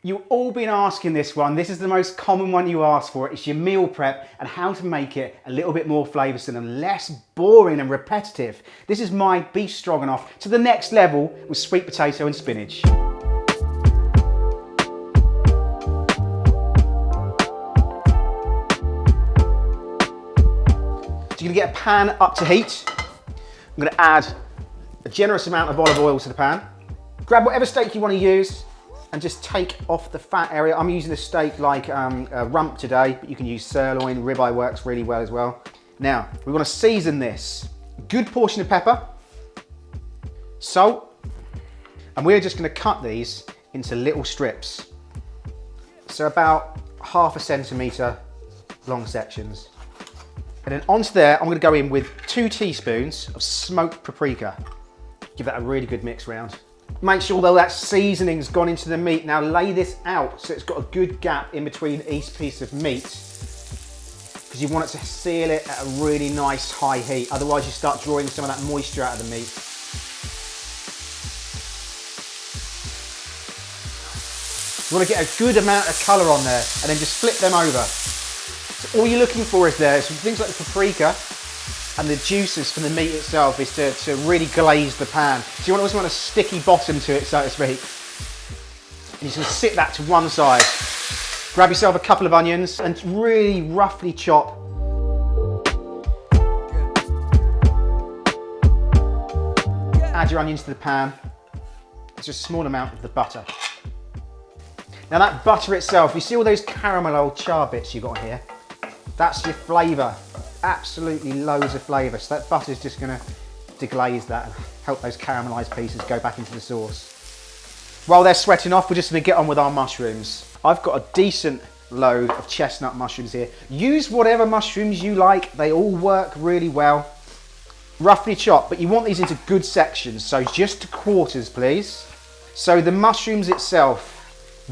You've all been asking this one. This is the most common one you ask for. It's your meal prep and how to make it a little bit more flavoursome and less boring and repetitive. This is my beef stroganoff to the next level with sweet potato and spinach. So you're gonna get a pan up to heat. I'm gonna add a generous amount of olive oil to the pan. Grab whatever steak you want to use and just take off the fat area. I'm using a steak like rump today, but you can use sirloin, ribeye works really well as well. Now, we want to season this. A good portion of pepper, salt, and we're just going to cut these into little strips. So about 1/2 centimetre long sections. And then onto there, I'm going to go in with 2 teaspoons of smoked paprika. Give that a really good mix round. Make sure though that seasoning's gone into the meat. Now lay this out so it's got a good gap in between each piece of meat, because you want it to seal it at a really nice high heat. Otherwise you start drawing some of that moisture out of the meat. You want to get a good amount of colour on there and then just flip them over. So all you're looking for is some things like the paprika and the juices from the meat itself is to really glaze the pan. So you always want a sticky bottom to it, so to speak. And you just sit that to one side. Grab yourself a couple of onions and really roughly chop. Add your onions to the pan. It's just a small amount of the butter. Now that butter itself, you see all those caramel old char bits you've got on here? That's your flavour. Absolutely loads of flavour. So that butter's just going to deglaze that and help those caramelised pieces go back into the sauce. While they're sweating off, we're just going to get on with our mushrooms. I've got a decent load of chestnut mushrooms here. Use whatever mushrooms you like. They all work really well. Roughly chopped, but you want these into good sections. So just to quarters, please. So the mushrooms itself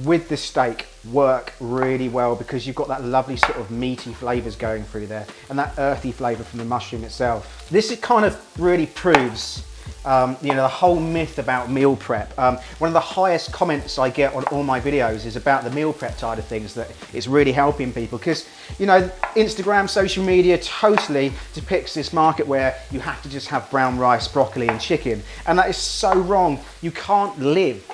with the steak work really well because you've got that lovely sort of meaty flavours going through there and that earthy flavour from the mushroom itself. This kind of really proves the whole myth about meal prep. One of the highest comments I get on all my videos is about the meal prep side of things, that it's really helping people because, you know, Instagram, social media totally depicts this market where you have to just have brown rice, broccoli and chicken, and that is so wrong. You can't live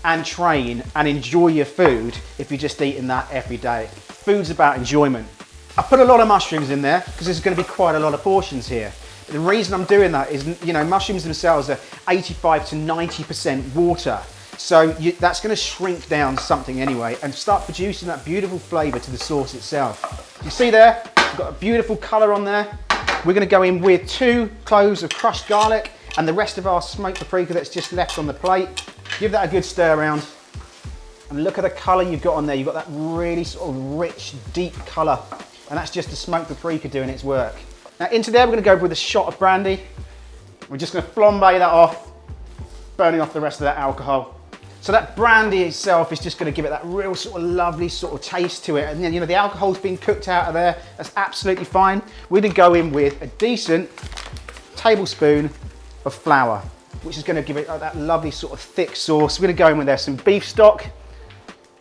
and train and enjoy your food if you're just eating that every day. Food's about enjoyment. I put a lot of mushrooms in there because there's going to be quite a lot of portions here. The reason I'm doing that is, you know, mushrooms themselves are 85 to 90% water. So that's going to shrink down something anyway and start producing that beautiful flavour to the sauce itself. You see there, we've got a beautiful colour on there. We're going to go in with 2 cloves of crushed garlic and the rest of our smoked paprika that's just left on the plate. Give that a good stir around and look at the colour you've got on there. You've got that really sort of rich, deep colour, and that's just the smoked paprika doing its work. Now into there we're going to go with a shot of brandy. We're just going to flambe that off, burning off the rest of that alcohol. So that brandy itself is just going to give it that real sort of lovely sort of taste to it, and then, you know, the alcohol's been cooked out of there. That's absolutely fine. We're going to go in with a decent tablespoon of flour, which is going to give it that lovely sort of thick sauce. We're going to go in with there some beef stock.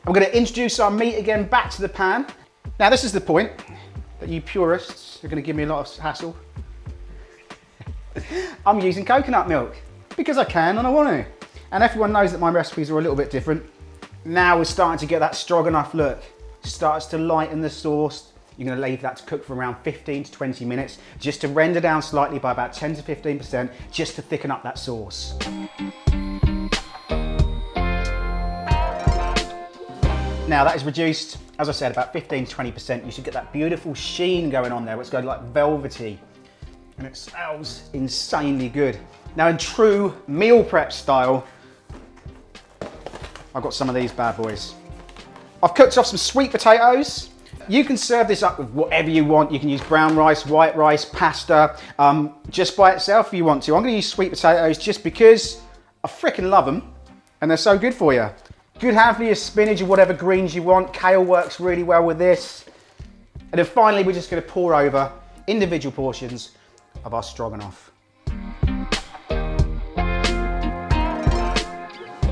I'm going to introduce our meat again back to the pan. Now this is the point that you purists are going to give me a lot of hassle. I'm using coconut milk because I can and I want to. And everyone knows that my recipes are a little bit different. Now we're starting to get that stroganoff look. Starts to lighten the sauce. You're going to leave that to cook for around 15 to 20 minutes, just to render down slightly by about 10 to 15%, just to thicken up that sauce. Now that is reduced, as I said, about 15 to 20%. You should get that beautiful sheen going on there. It's going like velvety, and it smells insanely good. Now in true meal prep style, I've got some of these bad boys. I've cooked off some sweet potatoes. You can serve this up with whatever you want. You can use brown rice, white rice, pasta, just by itself if you want to. I'm going to use sweet potatoes just because I freaking love them and they're so good for you. Good have for your spinach or whatever greens you want. Kale works really well with this. And then finally, we're just going to pour over individual portions of our stroganoff.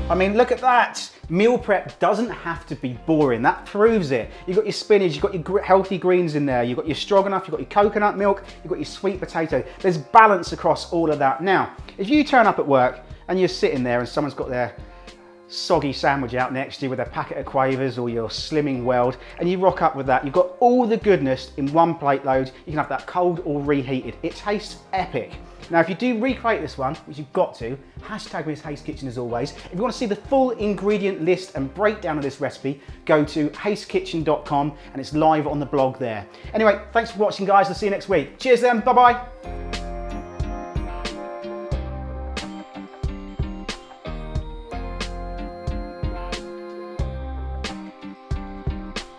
I mean, look at that. Meal prep doesn't have to be boring. That proves it. You've got your spinach, you've got your healthy greens in there, you've got your stroganoff, you've got your coconut milk, you've got your sweet potato. There's balance across all of that. Now, if you turn up at work and you're sitting there and someone's got their soggy sandwich out next to you with a packet of quavers or your slimming weld, and you rock up with that, you've got all the goodness in one plate load. You can have that cold or reheated. It tastes epic. Now, if you do recreate this one, which you've got to, hashtag me as Haste Kitchen as always. If you want to see the full ingredient list and breakdown of this recipe, go to hastekitchen.com and it's live on the blog there. Anyway, thanks for watching, guys. I'll see you next week. Cheers then, bye-bye.